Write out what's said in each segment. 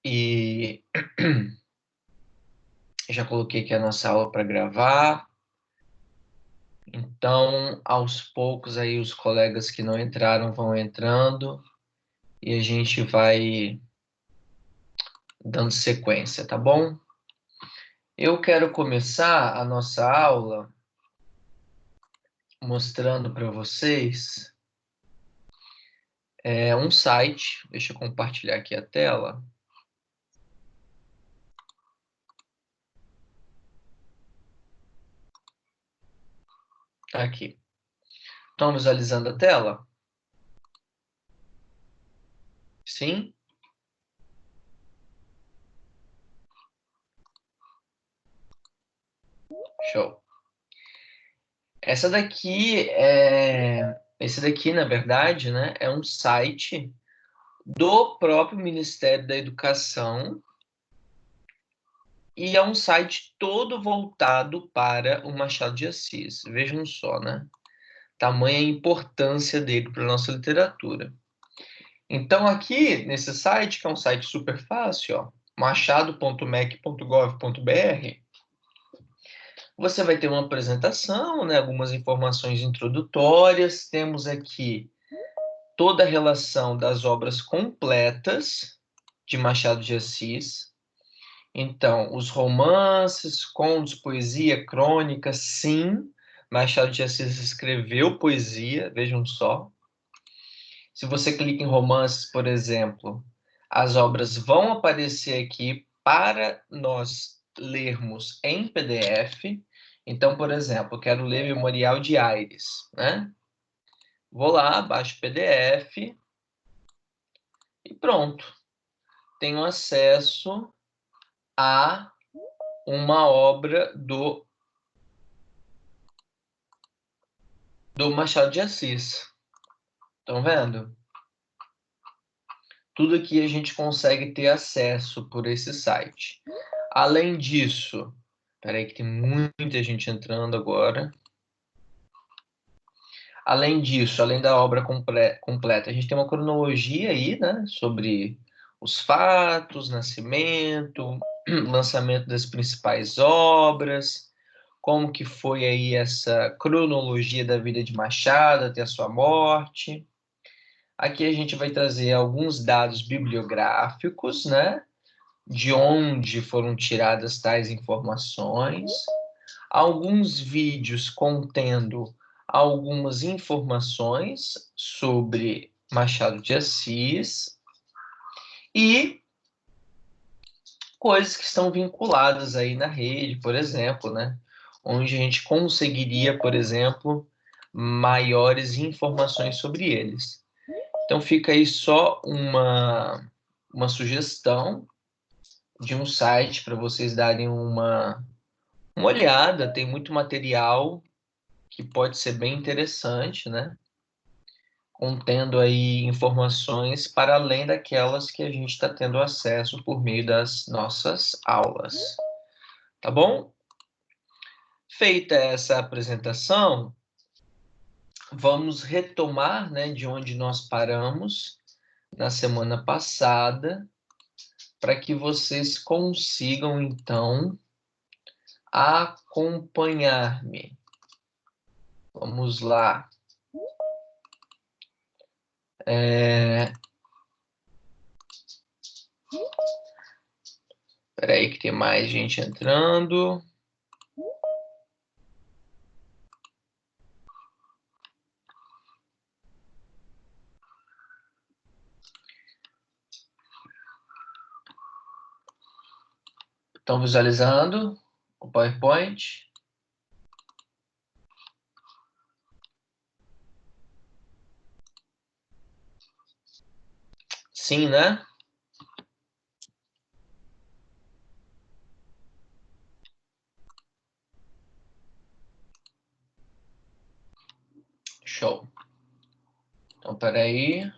E já coloquei aqui a nossa aula para gravar. Então, aos poucos aí os colegas que não entraram vão entrando e a gente vai dando sequência, tá bom? Eu quero começar a nossa aula mostrando para vocês um site. Deixa eu compartilhar aqui a tela. Aqui. Estão visualizando a tela? Sim? Show. Esse daqui, na verdade, né, é um site do próprio Ministério da Educação e é um site todo voltado para o Machado de Assis. Vejam só, né? Tamanha importância dele para a nossa literatura. Então, aqui nesse site, que é um site super fácil, ó, machado.mec.gov.br, você vai ter uma apresentação, né, algumas informações introdutórias. Temos aqui toda a relação das obras completas de Machado de Assis. Então, os romances, contos, poesia, crônica, sim, Machado de Assis escreveu poesia, vejam só. Se você clica em romances, por exemplo, as obras vão aparecer aqui para nós lermos em PDF. Então, por exemplo, eu quero ler Memorial de Aires, né? Vou lá, baixo o PDF e pronto. Tenho acesso a uma obra do Machado de Assis. Estão vendo? Tudo aqui a gente consegue ter acesso por esse site. Além disso, espera aí que tem muita gente entrando agora. Além disso, além da obra completa, a gente tem uma cronologia aí, né, sobre os fatos, nascimento, lançamento das principais obras, como que foi aí essa cronologia da vida de Machado até a sua morte. Aqui a gente vai trazer alguns dados bibliográficos, né, de onde foram tiradas tais informações, alguns vídeos contendo algumas informações sobre Machado de Assis e coisas que estão vinculadas aí na rede, por exemplo, né? Onde a gente conseguiria, por exemplo, maiores informações sobre eles. Então fica aí só uma sugestão de um site para vocês darem uma olhada. Tem muito material que pode ser bem interessante, né? Contendo aí informações para além daquelas que a gente está tendo acesso por meio das nossas aulas. Tá bom? Feita essa apresentação, vamos retomar, né, de onde nós paramos na semana passada, para que vocês consigam, então, acompanhar-me. Vamos lá. Espera aí que tem mais gente entrando. Estão visualizando o PowerPoint? Sim, né? Show. Então, espera aí.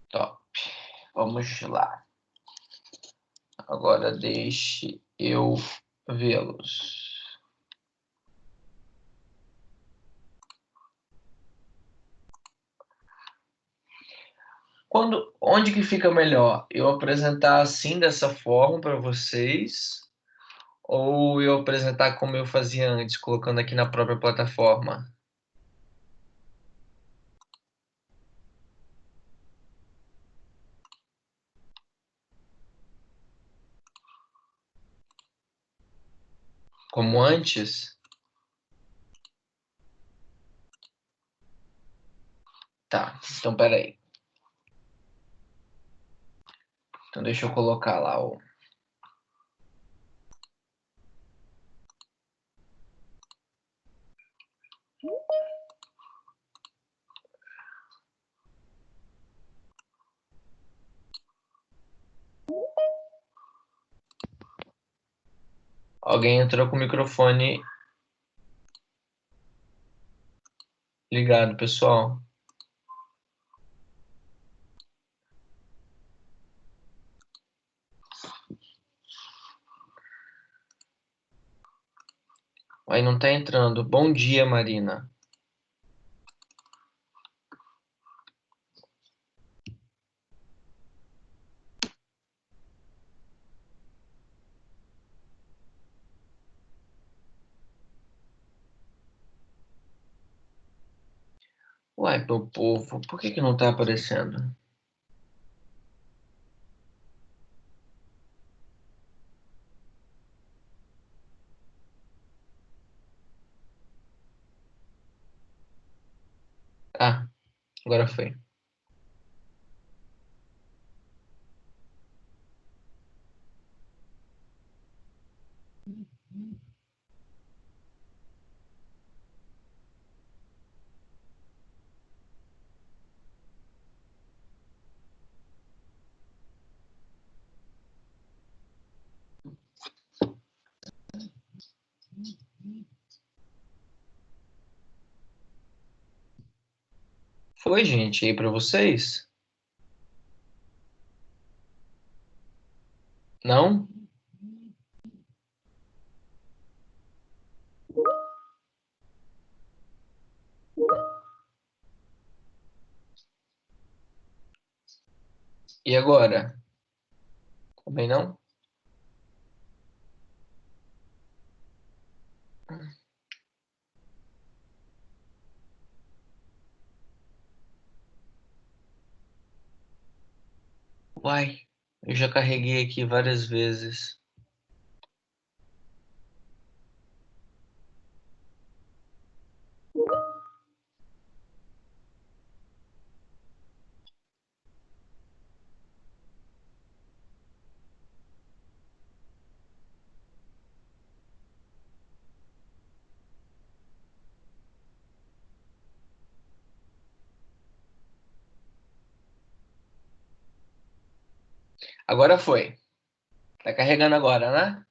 Top. Vamos lá. Agora deixe eu vê-los. Onde que fica melhor? Eu apresentar assim, dessa forma para vocês, ou eu apresentar como eu fazia antes, colocando aqui na própria plataforma? Como antes? Tá, então peraí. Então deixa eu colocar lá o. Alguém entrou com o microfone ligado, pessoal. Aí não tá entrando. Bom dia, Marina. Uai, meu povo, por que que não tá aparecendo? Ah, agora foi. Foi, gente, aí pra vocês? Não? E agora? Também não? Uai, eu já carreguei aqui várias vezes. Agora foi. Tá carregando agora, né?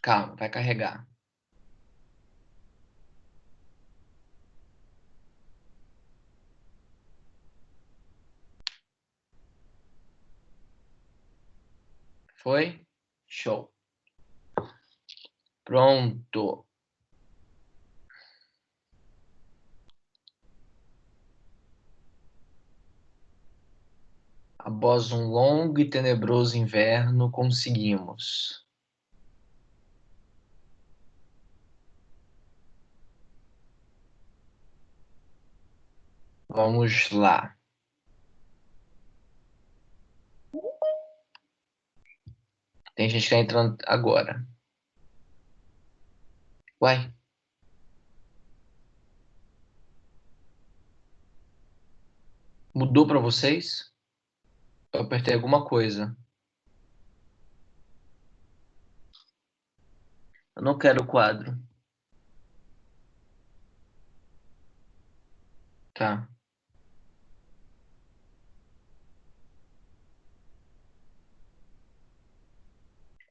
Calma, vai carregar. Foi? Show. Pronto. Após um longo e tenebroso inverno, conseguimos. Vamos lá. Tem gente que tá entrando agora. Uai, mudou pra vocês? Eu apertei alguma coisa. Eu não quero o quadro. Tá.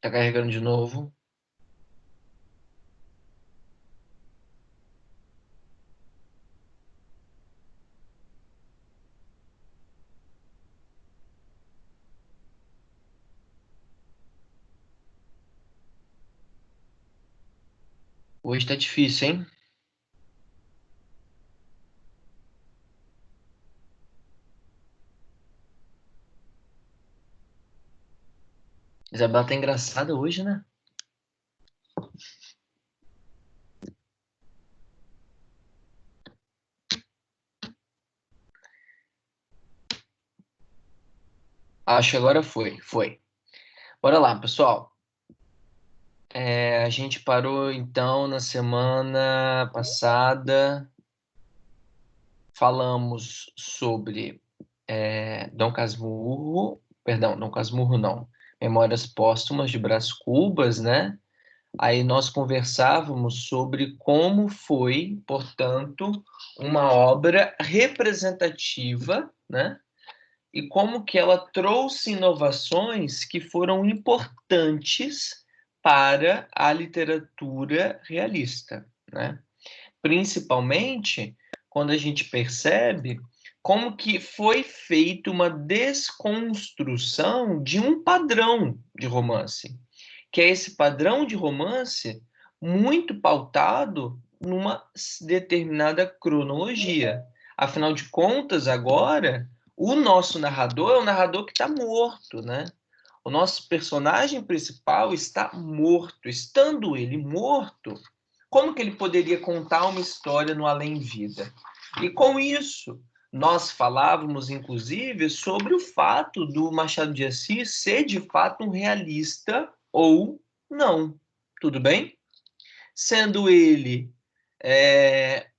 Tá carregando de novo. Hoje tá difícil, hein? Isabela tá engraçada hoje, né? Acho que agora foi. Foi. Bora lá, pessoal. A gente parou, então, na semana passada. Falamos sobre Dom Casmurro. Perdão, Dom Casmurro não. Memórias Póstumas de Brás Cubas, né? Aí nós conversávamos sobre como foi, portanto, uma obra representativa, né? E como que ela trouxe inovações que foram importantes para a literatura realista, né? Principalmente quando a gente percebe como que foi feita uma desconstrução de um padrão de romance, que é esse padrão de romance muito pautado numa determinada cronologia. Afinal de contas, agora, o nosso narrador é o narrador que está morto, né? O nosso personagem principal está morto. Estando ele morto, como que ele poderia contar uma história no além-vida? E com isso, nós falávamos, inclusive, sobre o fato do Machado de Assis ser, de fato, um realista ou não. Tudo bem? Sendo ele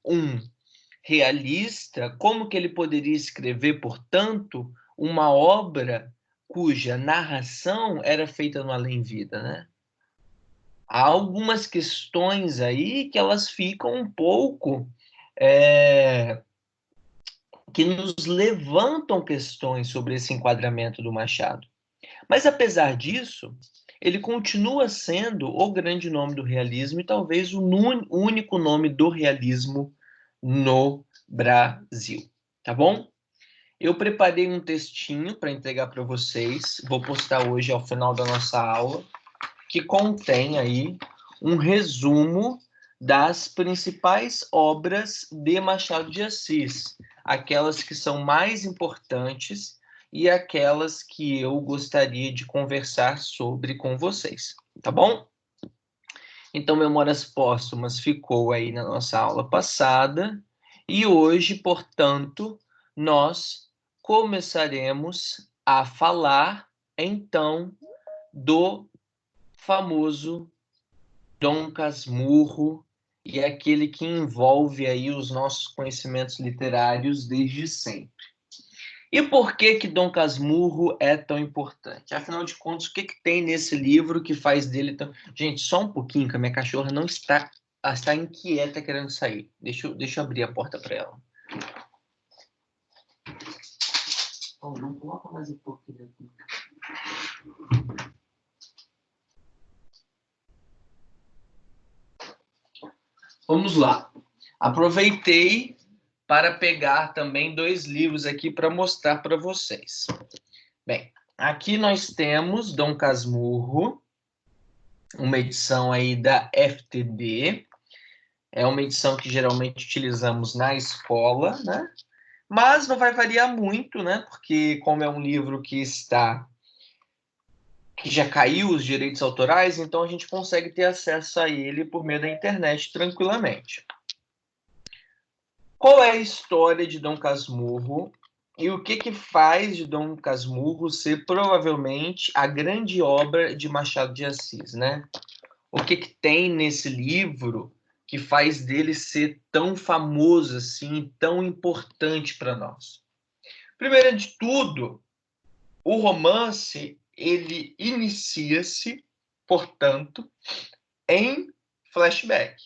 um realista, como que ele poderia escrever, portanto, uma obra cuja narração era feita no além-vida, né? Há algumas questões aí que elas ficam um pouco que nos levantam questões sobre esse enquadramento do Machado. Mas apesar disso, ele continua sendo o grande nome do realismo e talvez o único nome do realismo no Brasil, tá bom? Eu preparei um textinho para entregar para vocês, vou postar hoje ao final da nossa aula, que contém aí um resumo das principais obras de Machado de Assis, aquelas que são mais importantes e aquelas que eu gostaria de conversar sobre com vocês, tá bom? Então, Memórias Póstumas ficou aí na nossa aula passada e hoje, portanto, nós começaremos a falar então do famoso Dom Casmurro e é aquele que envolve aí os nossos conhecimentos literários desde sempre. E por que que Dom Casmurro é tão importante? Afinal de contas, o que que tem nesse livro que faz dele tão... Gente, só um pouquinho, que a minha cachorra não está, está inquieta querendo sair. Deixa eu abrir a porta para ela. Oh, não coloca mais um pouquinho aqui. Vamos lá. Aproveitei para pegar também dois livros aqui para mostrar para vocês. Bem, aqui nós temos Dom Casmurro, uma edição aí da FTD. É uma edição que geralmente utilizamos na escola, né? Mas não vai variar muito, né? Porque como é um livro que já caiu os direitos autorais, então a gente consegue ter acesso a ele por meio da internet tranquilamente. Qual é a história de Dom Casmurro e o que que faz de Dom Casmurro ser provavelmente a grande obra de Machado de Assis, né? O que que tem nesse livro que faz dele ser tão famoso assim, tão importante para nós? Primeiro de tudo, o romance ele inicia-se, portanto, em flashback.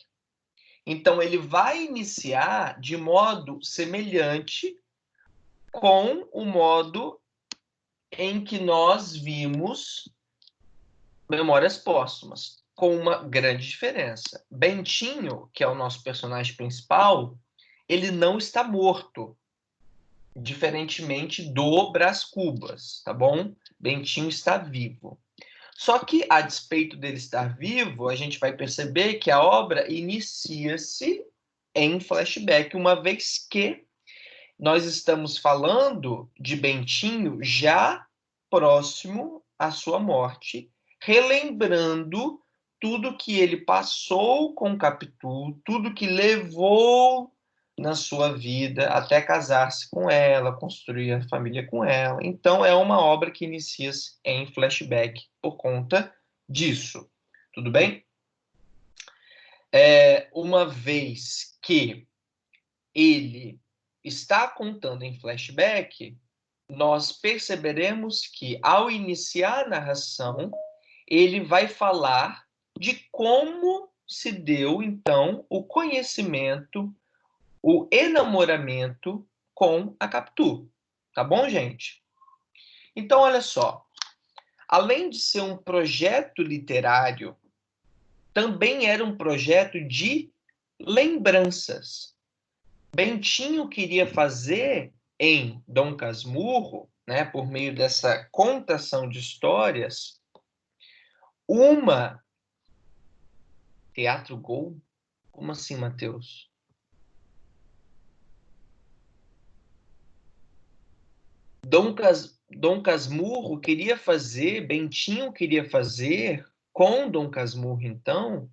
Então ele vai iniciar de modo semelhante com o modo em que nós vimos Memórias Póstumas, com uma grande diferença. Bentinho, que é o nosso personagem principal, ele não está morto, diferentemente do Brás Cubas, tá bom? Bentinho está vivo. Só que, a despeito dele estar vivo, a gente vai perceber que a obra inicia-se em flashback, uma vez que nós estamos falando de Bentinho já próximo à sua morte, relembrando tudo que ele passou com Capitu, tudo que levou na sua vida até casar-se com ela, construir a família com ela. Então, é uma obra que inicia-se em flashback por conta disso. Tudo bem? Uma vez que ele está contando em flashback, nós perceberemos que, ao iniciar a narração, ele vai falar de como se deu, então, o conhecimento, o enamoramento com a Capitu. Tá bom, gente? Então, olha só. Além de ser um projeto literário, também era um projeto de lembranças. Bentinho queria fazer em Dom Casmurro, né, por meio dessa contação de histórias, uma Teatro Gol? Como assim, Matheus? Dom Casmurro queria fazer, Bentinho queria fazer com Dom Casmurro, então,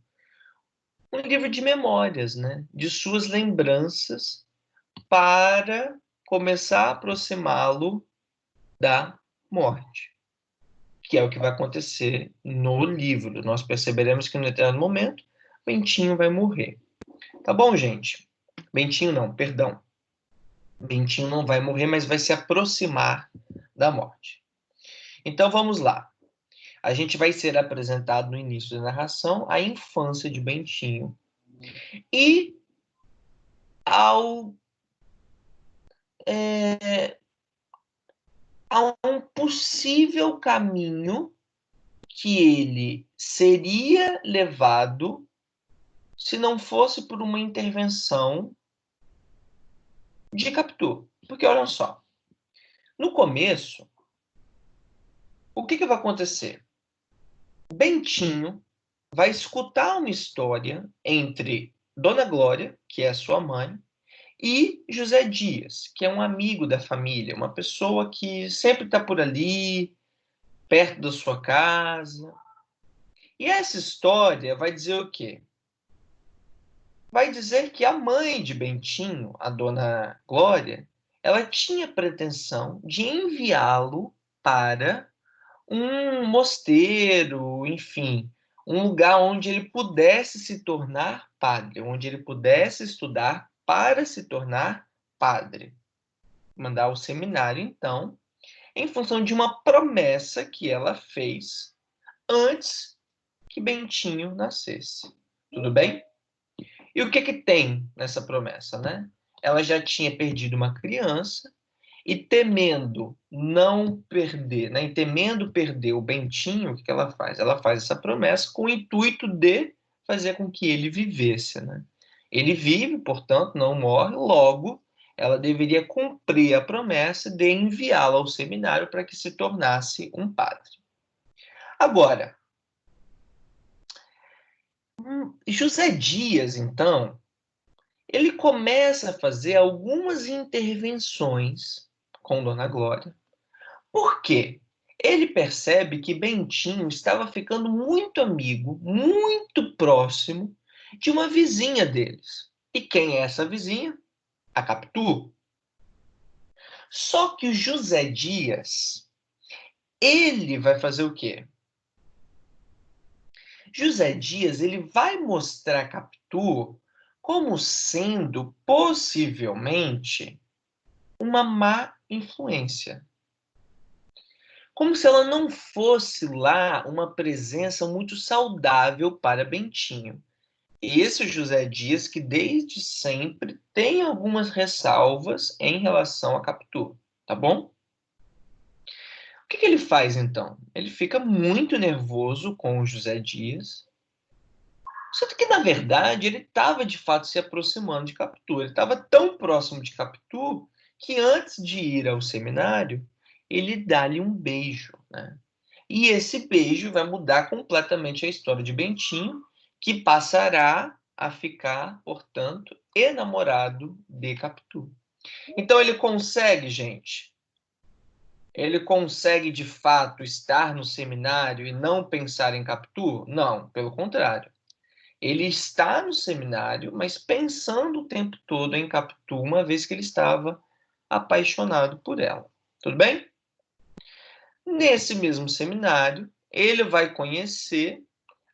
um livro de memórias, né, de suas lembranças para começar a aproximá-lo da morte, que é o que vai acontecer no livro. Nós perceberemos que, em determinado momento, Bentinho vai morrer. Tá bom, gente? Bentinho não, perdão. Bentinho não vai morrer, mas vai se aproximar da morte. Então, vamos lá. A gente vai ser apresentado no início da narração a infância de Bentinho. E ao a um possível caminho que ele seria levado se não fosse por uma intervenção de Capitu. Porque olha só, no começo, o que vai acontecer? Bentinho vai escutar uma história entre Dona Glória, que é a sua mãe, e José Dias, que é um amigo da família, uma pessoa que sempre está por ali, perto da sua casa. E essa história vai dizer o quê? Vai dizer que a mãe de Bentinho, a Dona Glória, ela tinha pretensão de enviá-lo para um mosteiro, enfim, um lugar onde ele pudesse se tornar padre, onde ele pudesse estudar para se tornar padre. Mandar ao seminário, então, em função de uma promessa que ela fez antes que Bentinho nascesse. Tudo bem? E o que tem nessa promessa, né? Ela já tinha perdido uma criança e temendo não perder, né? E temendo perder o Bentinho, o que ela faz? Ela faz essa promessa com o intuito de fazer com que ele vivesse, né? Ele vive, portanto, não morre, logo ela deveria cumprir a promessa de enviá-lo ao seminário para que se tornasse um padre. Agora, José Dias, então, ele começa a fazer algumas intervenções com Dona Glória. Por quê? Ele percebe que Bentinho estava ficando muito amigo, muito próximo de uma vizinha deles. E quem é essa vizinha? A Capitu. Só que o José Dias, ele vai fazer o quê? José Dias, ele vai mostrar a Capitu como sendo possivelmente uma má influência. Como se ela não fosse lá uma presença muito saudável para Bentinho. Esse José Dias que desde sempre tem algumas ressalvas em relação a Capitu, tá bom? O que ele faz então? Ele fica muito nervoso com o José Dias, sendo que na verdade ele estava de fato se aproximando de Capitu. Ele estava tão próximo de Capitu que antes de ir ao seminário, ele dá-lhe um beijo, né? E esse beijo vai mudar completamente a história de Bentinho, que passará a ficar, portanto, enamorado de Capitu. Então ele consegue, gente, ele consegue de fato estar no seminário e não pensar em Capitu? Não, pelo contrário. Ele está no seminário, mas pensando o tempo todo em Capitu, uma vez que ele estava apaixonado por ela. Tudo bem? Nesse mesmo seminário, ele vai conhecer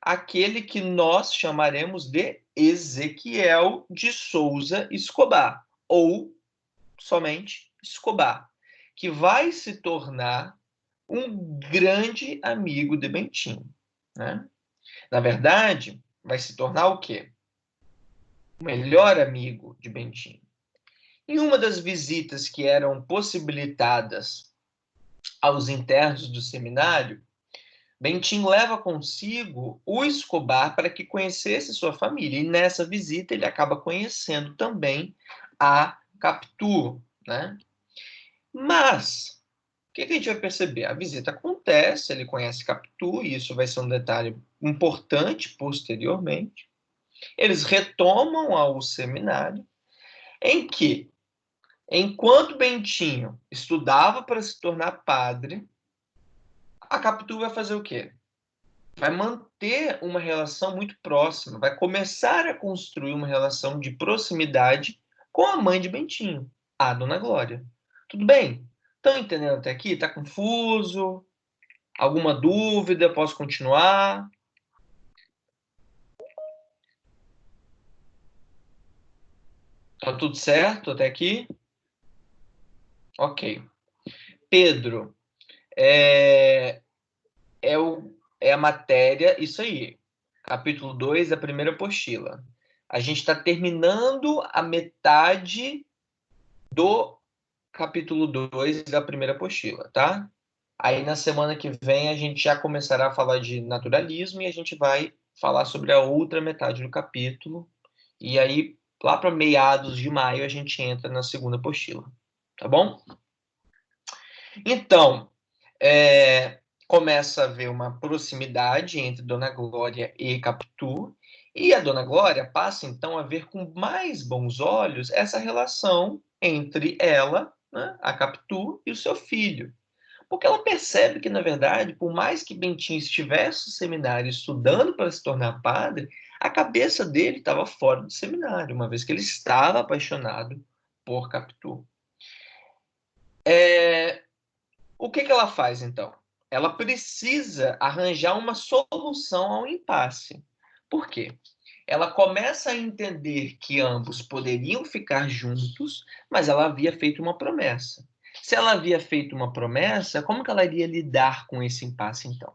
aquele que nós chamaremos de Ezequiel de Souza Escobar, ou somente Escobar, que vai se tornar um grande amigo de Bentinho, né? Na verdade, vai se tornar o quê? O melhor amigo de Bentinho. Em uma das visitas que eram possibilitadas aos internos do seminário, Bentinho leva consigo o Escobar para que conhecesse sua família. E nessa visita ele acaba conhecendo também a Capitu, né? Mas o que a gente vai perceber? A visita acontece, ele conhece Capitu, e isso vai ser um detalhe importante posteriormente. Eles retomam ao seminário, em que, enquanto Bentinho estudava para se tornar padre, a Capitu vai fazer o quê? Vai manter uma relação muito próxima, vai começar a construir uma relação de proximidade com a mãe de Bentinho, a Dona Glória. Tudo bem? Estão entendendo até aqui? Está confuso? Alguma dúvida? Posso continuar? Tá tudo certo até aqui? Ok. Pedro, é, é a matéria, isso aí. Capítulo 2 da primeira apostila. A gente está terminando a metade do capítulo 2 da primeira apostila, tá? Aí na semana que vem a gente já começará a falar de naturalismo e a gente vai falar sobre a outra metade do capítulo. E aí, lá para meados de maio, a gente entra na segunda apostila, tá bom? Então, começa a haver uma proximidade entre Dona Glória e Capitu, e a Dona Glória passa então a ver com mais bons olhos essa relação entre ela, né, a Capitu, e o seu filho. Porque ela percebe que, na verdade, por mais que Bentinho estivesse no seminário estudando para se tornar padre, a cabeça dele estava fora do seminário, uma vez que ele estava apaixonado por Capitu. O que ela faz, então? Ela precisa arranjar uma solução ao impasse. Por quê? Ela começa a entender que ambos poderiam ficar juntos, mas ela havia feito uma promessa. Se ela havia feito uma promessa, como que ela iria lidar com esse impasse, então?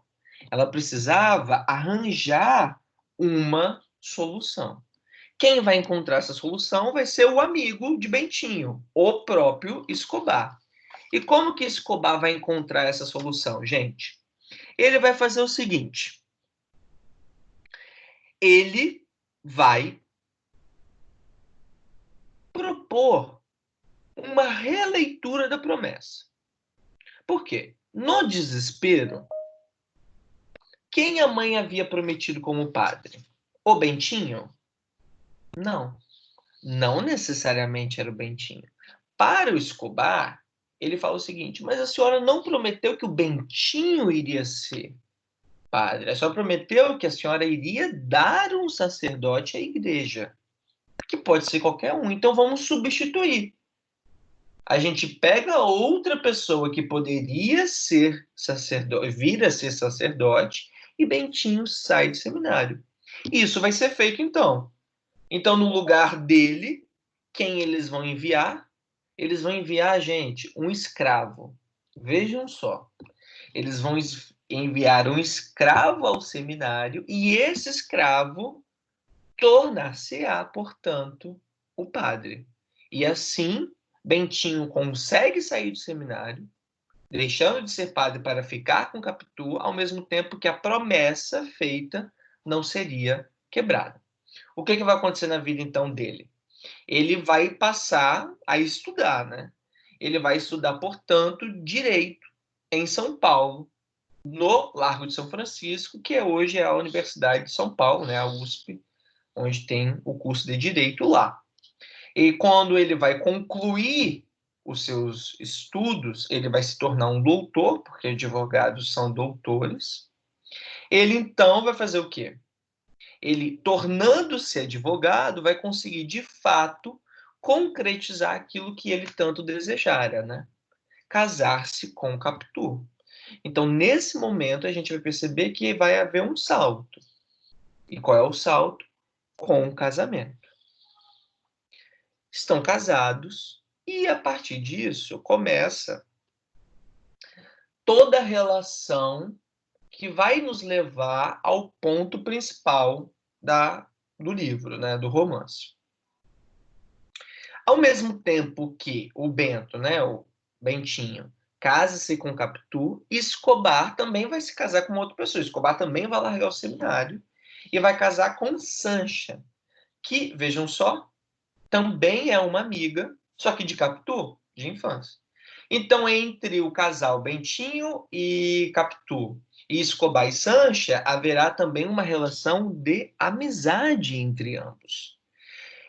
Ela precisava arranjar uma solução. Quem vai encontrar essa solução vai ser o amigo de Bentinho, o próprio Escobar. E como que Escobar vai encontrar essa solução, gente? Ele vai fazer o seguinte: ele vai propor uma releitura da promessa. Por quê? No desespero, quem a mãe havia prometido como padre? O Bentinho? Não. Não necessariamente era o Bentinho. Para o Escobar, ele fala o seguinte: mas a senhora não prometeu que o Bentinho iria ser padre. A senhora prometeu que a senhora iria dar um sacerdote à igreja, que pode ser qualquer um. Então vamos substituir. A gente pega outra pessoa que poderia ser sacerdote, vir a ser sacerdote, e Bentinho sai do seminário. Isso vai ser feito então. Então, no lugar dele, quem eles vão enviar? Eles vão enviar, gente, um escravo. Vejam só. Eles vão enviar um escravo ao seminário e esse escravo tornar-se-á, portanto, o padre. E assim, Bentinho consegue sair do seminário, deixando de ser padre para ficar com Capitu, ao mesmo tempo que a promessa feita não seria quebrada. O que vai acontecer na vida, então, dele? Ele vai passar a estudar, né? Ele vai estudar, portanto, direito em São Paulo. no Largo de São Francisco, que hoje é a Universidade de São Paulo, né, a USP, onde tem o curso de Direito lá. E quando ele vai concluir os seus estudos, ele vai se tornar um doutor, porque advogados são doutores. Ele então vai fazer o quê? Ele, tornando-se advogado, vai conseguir de fato concretizar aquilo que ele tanto desejara, né? Casar-se com Capitu. Então, nesse momento, a gente vai perceber que vai haver um salto. E qual é o salto? Com o casamento. Estão casados e, a partir disso, começa toda a relação que vai nos levar ao ponto principal do livro, né, do romance. Ao mesmo tempo que o Bento, né, o Bentinho, casa-se com Capitu, Escobar também vai se casar com uma outra pessoa. Escobar também vai largar o seminário e vai casar com Sancha, que, vejam só, também é uma amiga, só que de Capitu, de infância. Então, entre o casal Bentinho e Capitu, e Escobar e Sancha, haverá também uma relação de amizade entre ambos.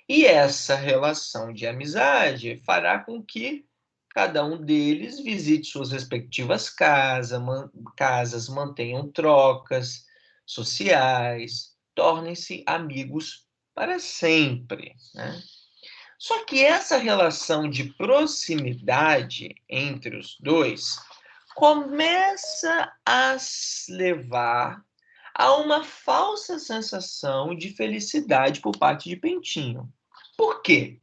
E essa relação de amizade fará com que cada um deles visite suas respectivas casas, mantenham trocas sociais, tornem-se amigos para sempre, né? Só que essa relação de proximidade entre os dois começa a levar a uma falsa sensação de felicidade por parte de Bentinho. Por quê?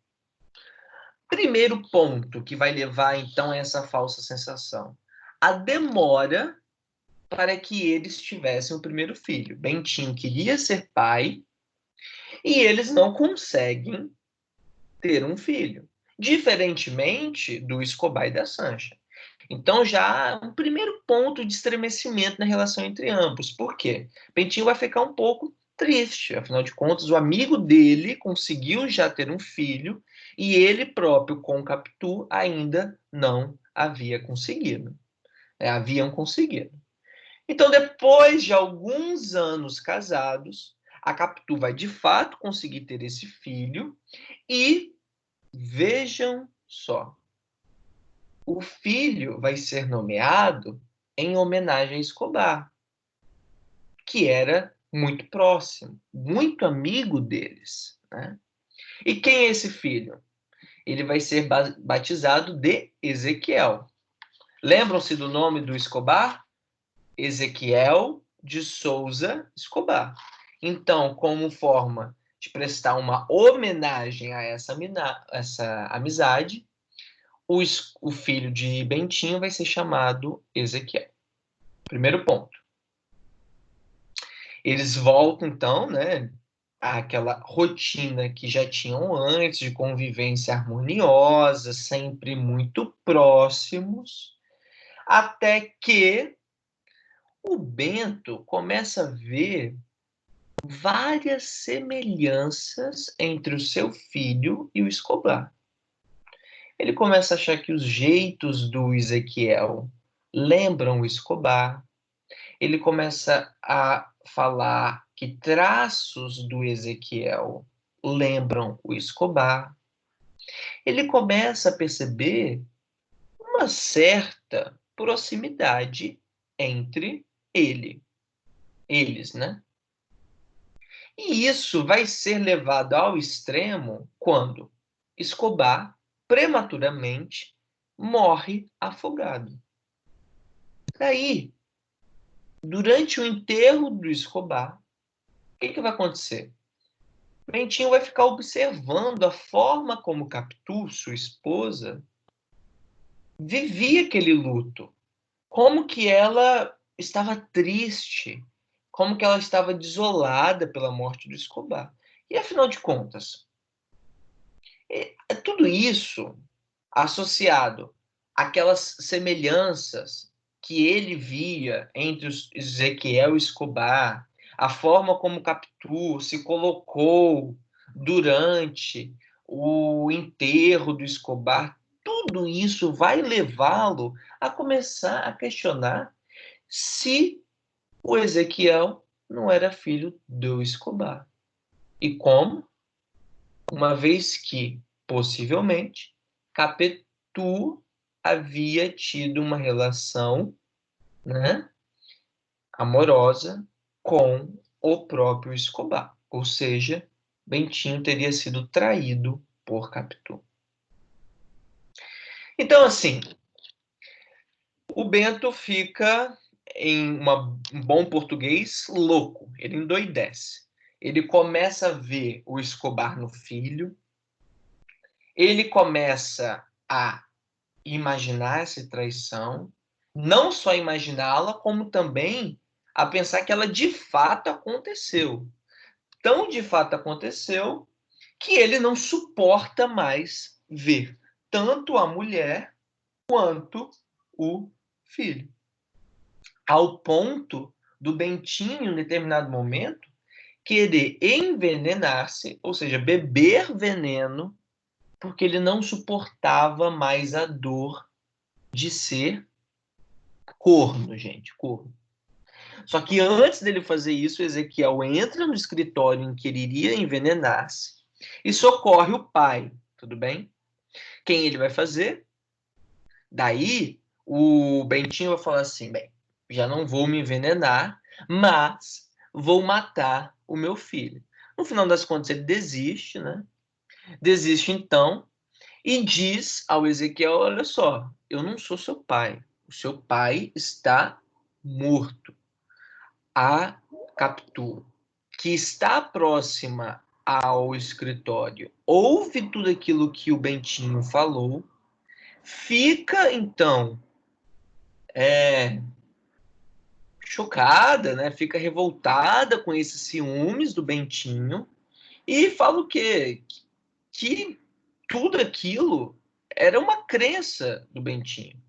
Primeiro ponto que vai levar, então, a essa falsa sensação. A demora para que eles tivessem o primeiro filho. Bentinho queria ser pai e eles não conseguem ter um filho. Diferentemente do Escobar e da Sancha. Então, já há um primeiro ponto de estremecimento na relação entre ambos. Por quê? Bentinho vai ficar um pouco triste. Afinal de contas, o amigo dele conseguiu já ter um filho e ele próprio, com Capitu, ainda não havia conseguido. Haviam conseguido. Então, depois de alguns anos casados, a Capitu vai de fato conseguir ter esse filho e vejam só, o filho vai ser nomeado em homenagem a Escobar, que era muito próximo, muito amigo deles, né? E quem é esse filho? Ele vai ser batizado de Ezequiel. Lembram-se do nome do Escobar? Ezequiel de Souza Escobar. Então, como forma de prestar uma homenagem a essa amizade, o filho de Bentinho vai ser chamado Ezequiel. Primeiro ponto. Eles voltam, então, né, àquela rotina que já tinham antes, de convivência harmoniosa, sempre muito próximos, até que o Bento começa a ver várias semelhanças entre o seu filho e o Escobar. Ele começa a achar que os jeitos do Ezequiel lembram o Escobar. Ele começa a falar que traços do Ezequiel lembram o Escobar. Ele começa a perceber uma certa proximidade entre eles, né? E isso vai ser levado ao extremo quando Escobar prematuramente morre afogado. Daí, durante o enterro do Escobar, o que vai acontecer? Bentinho vai ficar observando a forma como Capitu, sua esposa, vivia aquele luto. Como que ela estava triste, como que ela estava desolada pela morte do Escobar. E, afinal de contas, tudo isso associado àquelas semelhanças que ele via entre Ezequiel e Escobar, a forma como Capitu se colocou durante o enterro do Escobar, tudo isso vai levá-lo a começar a questionar se o Ezequiel não era filho do Escobar. E como? Uma vez que, possivelmente, Capetu havia tido uma relação, né, amorosa com o próprio Escobar. Ou seja, Bentinho teria sido traído por Capitu. Então, assim, o Bento fica, em um bom português, louco. Ele endoidece. Ele começa a ver o Escobar no filho. Ele começa a imaginar essa traição. Não só imaginá-la, como também a pensar que ela de fato aconteceu. Tão de fato aconteceu que ele não suporta mais ver tanto a mulher quanto o filho. Ao ponto do Bentinho, em determinado momento, querer envenenar-se, ou seja, beber veneno, porque ele não suportava mais a dor de ser corno, gente, corno. Só que antes dele fazer isso, Ezequiel entra no escritório em que ele iria envenenar-se e socorre o pai, tudo bem? Quem ele vai fazer? Daí, o Bentinho vai falar assim, bem, já não vou me envenenar, mas vou matar o meu filho. No final das contas, ele desiste, né? Desiste então e diz ao Ezequiel, olha só, eu não sou seu pai. O seu pai está morto. A Capitu, que está próxima ao escritório, ouve tudo aquilo que o Bentinho falou, fica então chocada, né? Fica revoltada com esses ciúmes do Bentinho e fala o quê? Que tudo aquilo era uma crença do Bentinho.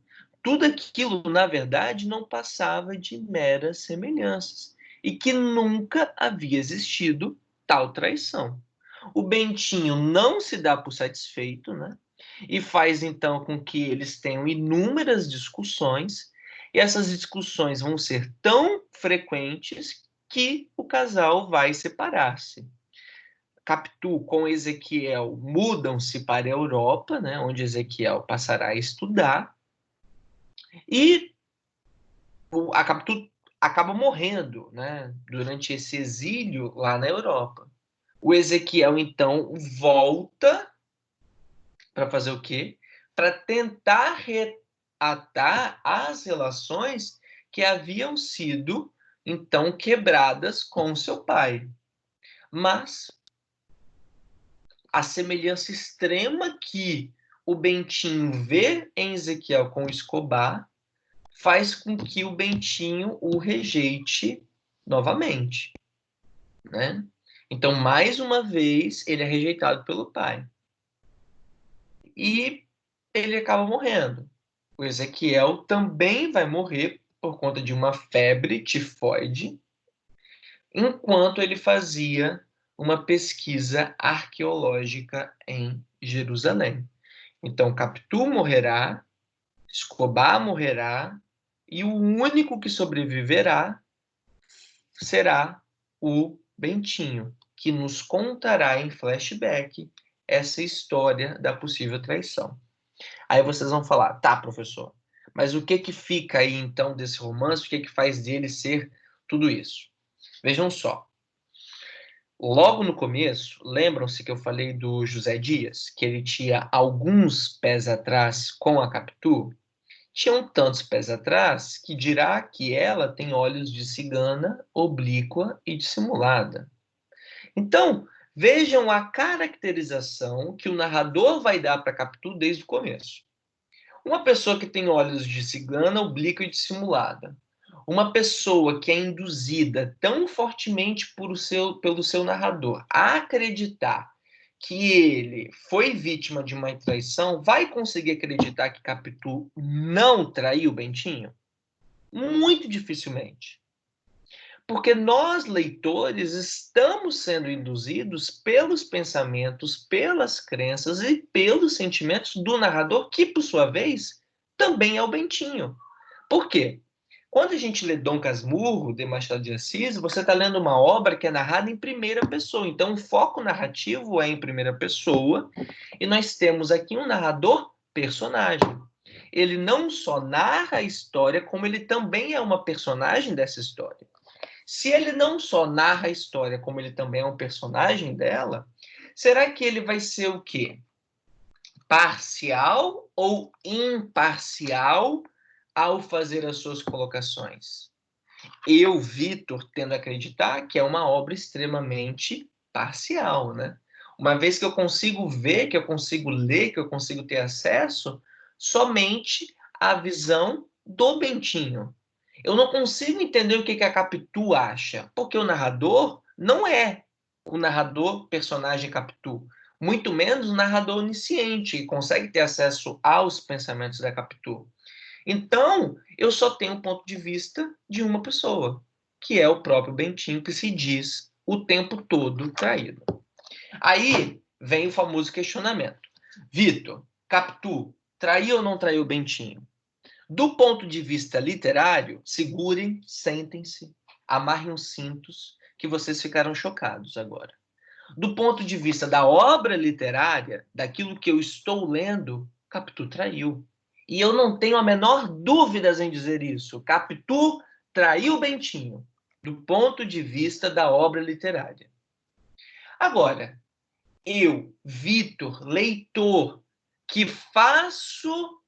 Tudo aquilo, na verdade, não passava de meras semelhanças e que nunca havia existido tal traição. O Bentinho não se dá por satisfeito, né? E faz então com que eles tenham inúmeras discussões, e essas discussões vão ser tão frequentes que o casal vai separar-se. Capitu com Ezequiel mudam-se para a Europa, né, onde Ezequiel passará a estudar, e a Capitu acaba morrendo, né, durante esse exílio lá na Europa. O Ezequiel, então, volta para fazer o quê? Para tentar reatar as relações que haviam sido, então, quebradas com seu pai. Mas a semelhança extrema que o Bentinho vê em Ezequiel com Escobar faz com que o Bentinho o rejeite novamente, né? Então, mais uma vez, ele é rejeitado pelo pai. E ele acaba morrendo. O Ezequiel também vai morrer por conta de uma febre tifoide, enquanto ele fazia uma pesquisa arqueológica em Jerusalém. Então, Capitu morrerá, Escobar morrerá, e o único que sobreviverá será o Bentinho, que nos contará em flashback essa história da possível traição. Aí vocês vão falar, tá, professor, mas o que que fica aí então desse romance? O que que faz dele ser tudo isso? Vejam só. Logo no começo, lembram-se que eu falei do José Dias, que ele tinha alguns pés atrás com a Capitu? Tinham tantos pés atrás que dirá que ela tem olhos de cigana, oblíqua e dissimulada. Então, vejam a caracterização que o narrador vai dar para Capitu desde o começo. Uma pessoa que tem olhos de cigana, oblíqua e dissimulada. Uma pessoa que é induzida tão fortemente pelo seu narrador a acreditar que ele foi vítima de uma traição, vai conseguir acreditar que Capitu não traiu Bentinho? Muito dificilmente. Porque nós, leitores, estamos sendo induzidos pelos pensamentos, pelas crenças e pelos sentimentos do narrador, que, por sua vez, também é o Bentinho. Por quê? Quando a gente lê Dom Casmurro, de Machado de Assis, você está lendo uma obra que é narrada em primeira pessoa. Então, o foco narrativo é em primeira pessoa, e nós temos aqui um narrador personagem. Ele não só narra a história, como ele também é uma personagem dessa história. Se ele não só narra a história, como ele também é um personagem dela, será que ele vai ser o quê? Parcial ou imparcial ao fazer as suas colocações? Eu, Vitor, tendo a acreditar que é uma obra extremamente parcial, né? Uma vez que eu consigo ver, que eu consigo ler, que eu consigo ter acesso somente à visão do Bentinho. Eu não consigo entender o que a Capitu acha, porque o narrador não é o narrador personagem Capitu, muito menos o narrador onisciente, que consegue ter acesso aos pensamentos da Capitu. Então, eu só tenho o ponto de vista de uma pessoa, que é o próprio Bentinho, que se diz o tempo todo traído. Aí vem o famoso questionamento. Vitor, Capitu, traiu ou não traiu o Bentinho? Do ponto de vista literário, segurem, sentem-se, amarrem os cintos, que vocês ficaram chocados agora. Do ponto de vista da obra literária, daquilo que eu estou lendo, Capitu traiu. E eu não tenho a menor dúvida em dizer isso. Capitu traiu Bentinho, do ponto de vista da obra literária. Agora, eu, Vitor, leitor, que faço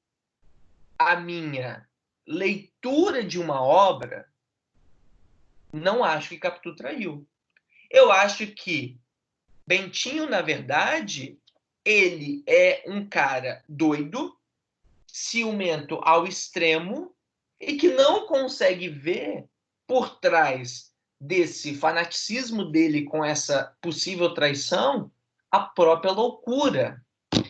a minha leitura de uma obra, não acho que Capitu traiu. Eu acho que Bentinho, na verdade, ele é um cara doido, ciumento ao extremo e que não consegue ver por trás desse fanaticismo dele com essa possível traição a própria loucura.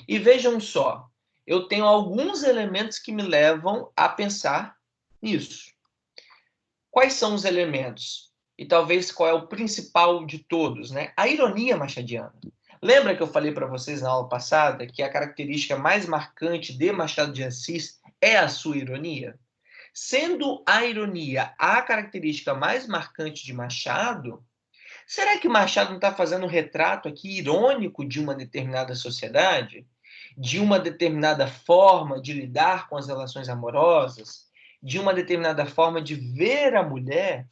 E vejam só, eu tenho alguns elementos que me levam a pensar nisso. Quais são os elementos? E talvez qual é o principal de todos, né? A ironia machadiana. Lembra que eu falei para vocês na aula passada que a característica mais marcante de Machado de Assis é a sua ironia? Sendo a ironia a característica mais marcante de Machado, será que Machado não está fazendo um retrato aqui irônico de uma determinada sociedade? De uma determinada forma de lidar com as relações amorosas? De uma determinada forma de ver a mulher?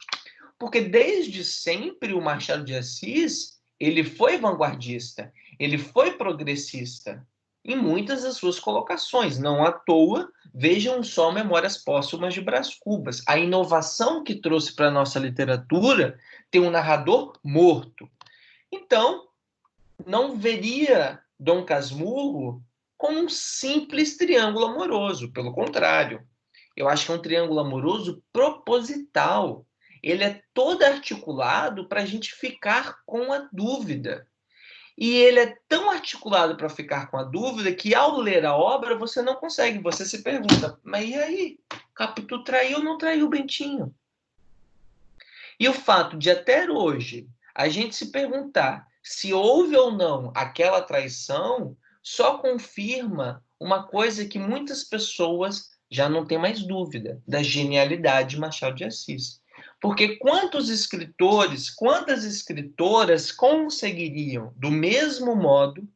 Porque desde sempre o Machado de Assis, ele foi vanguardista, ele foi progressista em muitas das suas colocações. Não à toa, vejam só Memórias Póstumas de Brás Cubas. A inovação que trouxe para a nossa literatura ter um narrador morto. Então, não veria Dom Casmurro como um simples triângulo amoroso. Pelo contrário, eu acho que é um triângulo amoroso proposital. Ele é todo articulado para a gente ficar com a dúvida. E ele é tão articulado para ficar com a dúvida que, ao ler a obra, você não consegue. Você se pergunta, mas e aí? Capitu traiu ou não traiu o Bentinho? E o fato de, até hoje, a gente se perguntar se houve ou não aquela traição só confirma uma coisa que muitas pessoas já não têm mais dúvida, da genialidade de Machado de Assis. Porque quantos escritores, quantas escritoras conseguiriam, do mesmo modo,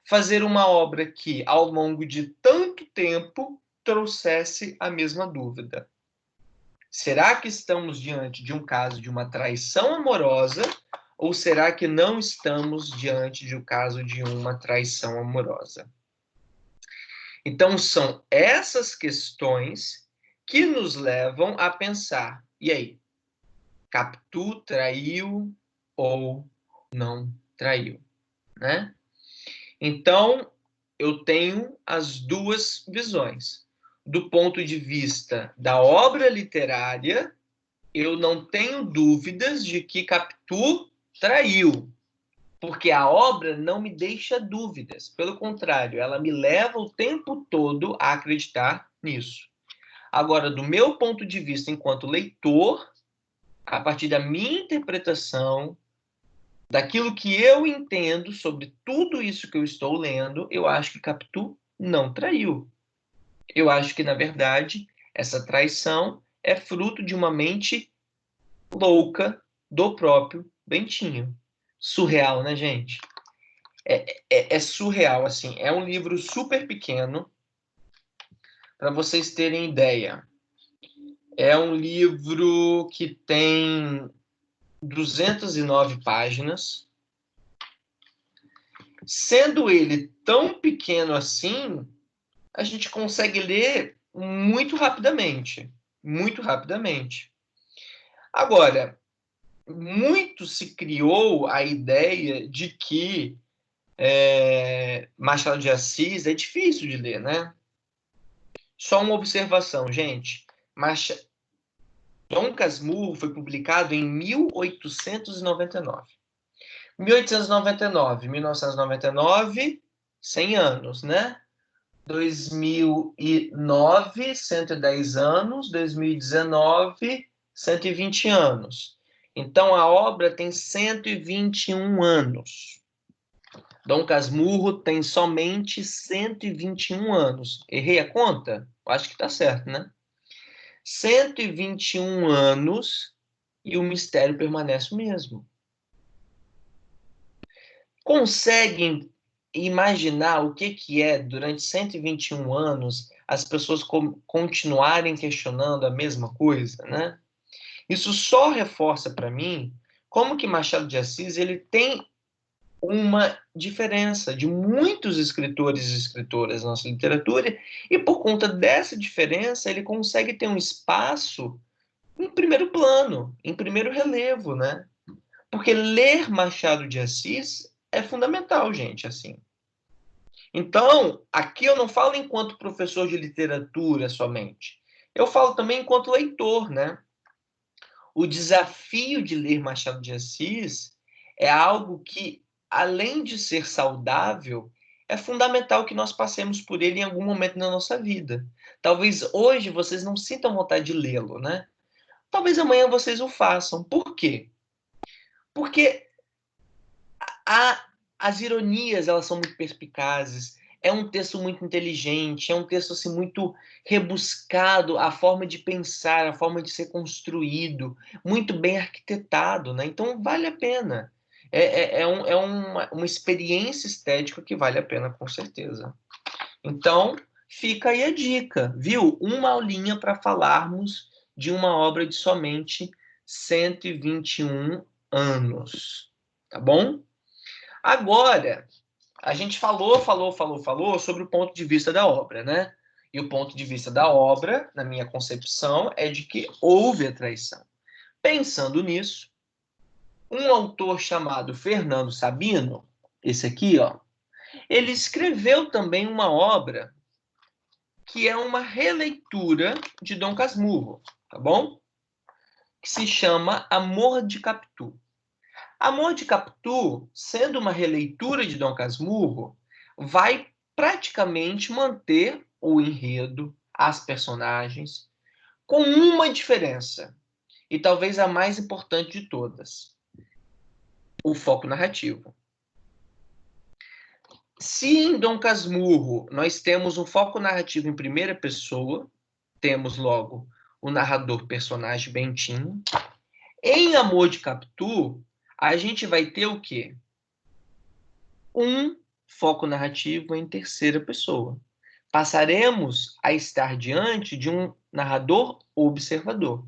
fazer uma obra que, ao longo de tanto tempo, trouxesse a mesma dúvida? Será que estamos diante de um caso de uma traição amorosa ou será que não estamos diante de um caso de uma traição amorosa? Então, são essas questões que nos levam a pensar, e aí, Capitu traiu ou não traiu, né? Então, eu tenho as duas visões. Do ponto de vista da obra literária, eu não tenho dúvidas de que Capitu traiu, porque a obra não me deixa dúvidas. Pelo contrário, ela me leva o tempo todo a acreditar nisso. Agora, do meu ponto de vista enquanto leitor, a partir da minha interpretação, daquilo que eu entendo sobre tudo isso que eu estou lendo, eu acho que Capitu não traiu. Eu acho que, na verdade, essa traição é fruto de uma mente louca do próprio Bentinho. Surreal, né, gente? É surreal, assim. É um livro super pequeno, para vocês terem ideia. É um livro que tem 209 páginas. Sendo ele tão pequeno assim, a gente consegue ler muito rapidamente. Muito rapidamente. Agora, muito se criou a ideia de que Machado de Assis é difícil de ler, né? Só uma observação, gente. Dom Casmurro foi publicado em 1899. 1899, 1999, 100 anos, né? 2009, 110 anos. 2019, 120 anos. Então, a obra tem 121 anos. Dom Casmurro tem somente 121 anos. Errei a conta? Acho que está certo, né? 121 anos e o mistério permanece o mesmo. Conseguem imaginar o que é, durante 121 anos, as pessoas continuarem questionando a mesma coisa, né? Isso só reforça para mim como que Machado de Assis ele tem uma diferença de muitos escritores e escritoras na nossa literatura, e por conta dessa diferença ele consegue ter um espaço em primeiro plano, em primeiro relevo, né? Porque ler Machado de Assis é fundamental, gente, assim. Então, aqui eu não falo enquanto professor de literatura somente. Eu falo também enquanto leitor, né? O desafio de ler Machado de Assis é algo que, além de ser saudável, é fundamental que nós passemos por ele em algum momento na nossa vida. Talvez hoje vocês não sintam vontade de lê-lo, né? Talvez amanhã vocês o façam. Por quê? Porque as ironias, elas são muito perspicazes. É um texto muito inteligente, é um texto assim, muito rebuscado, a forma de pensar, a forma de ser construído, muito bem arquitetado, né? Então, vale a pena. Uma experiência estética que vale a pena, com certeza. Então, fica aí a dica, viu? Uma aulinha para falarmos de uma obra de somente 121 anos, tá bom? Agora, a gente falou sobre o ponto de vista da obra, né? E o ponto de vista da obra, na minha concepção, é de que houve a traição. Pensando nisso, um autor chamado Fernando Sabino, esse aqui, ó, ele escreveu também uma obra que é uma releitura de Dom Casmurro, tá bom? Que se chama Amor de Capitu. Amor de Capitu, sendo uma releitura de Dom Casmurro, vai praticamente manter o enredo, as personagens, com uma diferença, e talvez a mais importante de todas: o foco narrativo. Se em Dom Casmurro nós temos um foco narrativo em primeira pessoa, temos logo o narrador personagem Bentinho, em Amor de Capitu, a gente vai ter o quê? Um foco narrativo em terceira pessoa. Passaremos a estar diante de um narrador observador.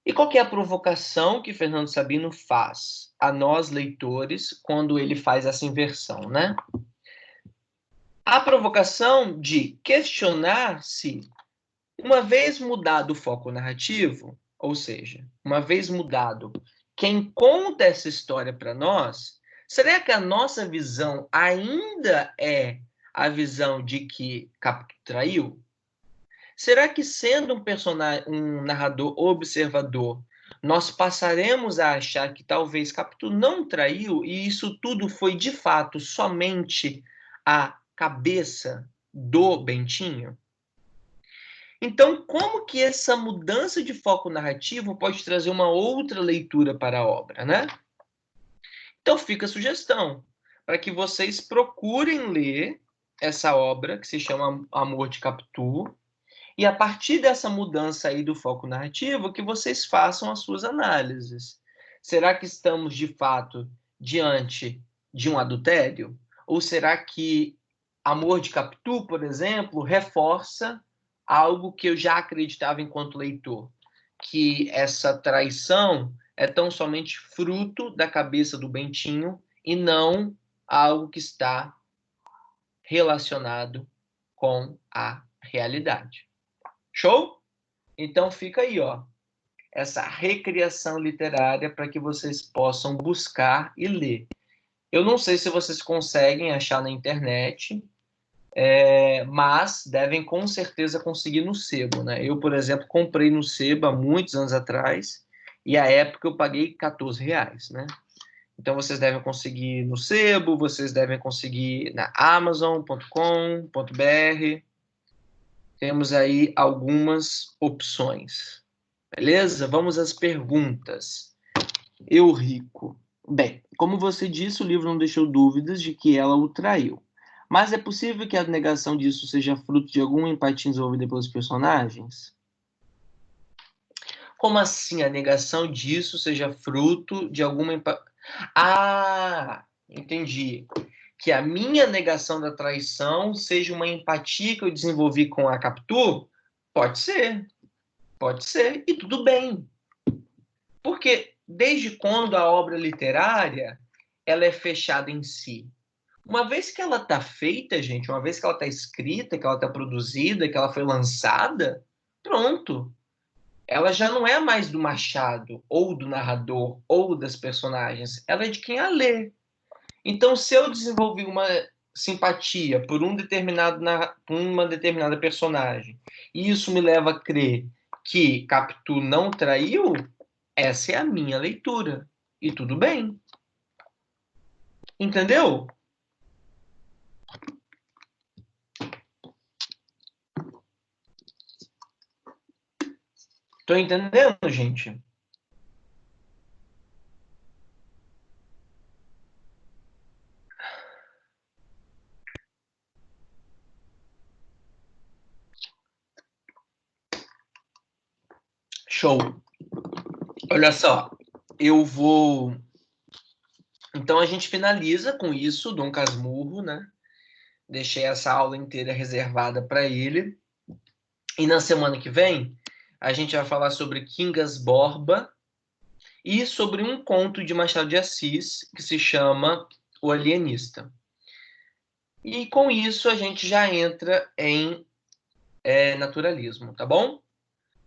E qual que é a provocação que Fernando Sabino faz a nós, leitores, quando ele faz essa inversão, né? A provocação de questionar se, uma vez mudado o foco narrativo, ou seja, uma vez mudado quem conta essa história para nós, será que a nossa visão ainda é a visão de que Capitu traiu? Será que, sendo um personagem, um narrador observador, nós passaremos a achar que talvez Capitu não traiu e isso tudo foi de fato somente a cabeça do Bentinho? Então, como que essa mudança de foco narrativo pode trazer uma outra leitura para a obra, né? Então, fica a sugestão para que vocês procurem ler essa obra, que se chama Amor de Capitu, E a partir dessa mudança aí do foco narrativo, que vocês façam as suas análises. Será que estamos, de fato, diante de um adultério? Ou será que Amor de Capitu, por exemplo, reforça algo que eu já acreditava enquanto leitor? Que essa traição é tão somente fruto da cabeça do Bentinho e não algo que está relacionado com a realidade. Show? Então fica aí, ó, essa recriação literária para que vocês possam buscar e ler. Eu não sei se vocês conseguem achar na internet, mas devem com certeza conseguir no sebo, né? Eu, por exemplo, comprei no sebo há muitos anos atrás e à época eu paguei R$14, né? Então vocês devem conseguir no sebo, vocês devem conseguir na Amazon.com.br. Temos aí algumas opções. Beleza? Vamos às perguntas. Eurico. Bem, como você disse, o livro não deixou dúvidas de que ela o traiu. Mas é possível que a negação disso seja fruto de alguma empatia desenvolvida pelos personagens? Como assim a negação disso seja fruto de alguma empatia? Ah, entendi. Que a minha negação da traição seja uma empatia que eu desenvolvi com a Capitu? Pode ser. Pode ser. E tudo bem. Porque desde quando a obra literária ela é fechada em si? Uma vez que ela está feita, gente, uma vez que ela está escrita, que ela está produzida, que ela foi lançada, pronto. Ela já não é mais do Machado, ou do narrador, ou das personagens. Ela é de quem a lê. Então, se eu desenvolvi uma simpatia por uma determinada personagem, e isso me leva a crer que Capitu não traiu, essa é a minha leitura. E tudo bem. Entendeu? Tô entendendo, gente? Show. Olha só, eu vou. Então a gente finaliza com isso, Dom Casmurro, né? Deixei essa aula inteira reservada para ele. E na semana que vem, a gente vai falar sobre Quincas Borba e sobre um conto de Machado de Assis que se chama O Alienista. E com isso a gente já entra em naturalismo, tá bom?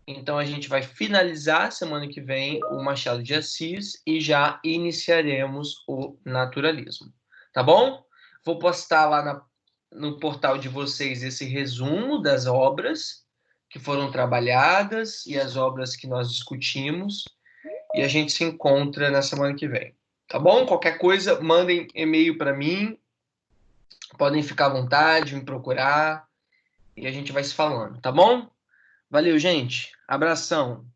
Então a gente vai finalizar semana que vem o Machado de Assis e já iniciaremos o naturalismo, tá bom? Vou postar lá no portal de vocês esse resumo das obras que foram trabalhadas e as obras que nós discutimos e a gente se encontra na semana que vem, tá bom? Qualquer coisa, mandem e-mail para mim, podem ficar à vontade, me procurar e a gente vai se falando, tá bom? Valeu, gente. Abração.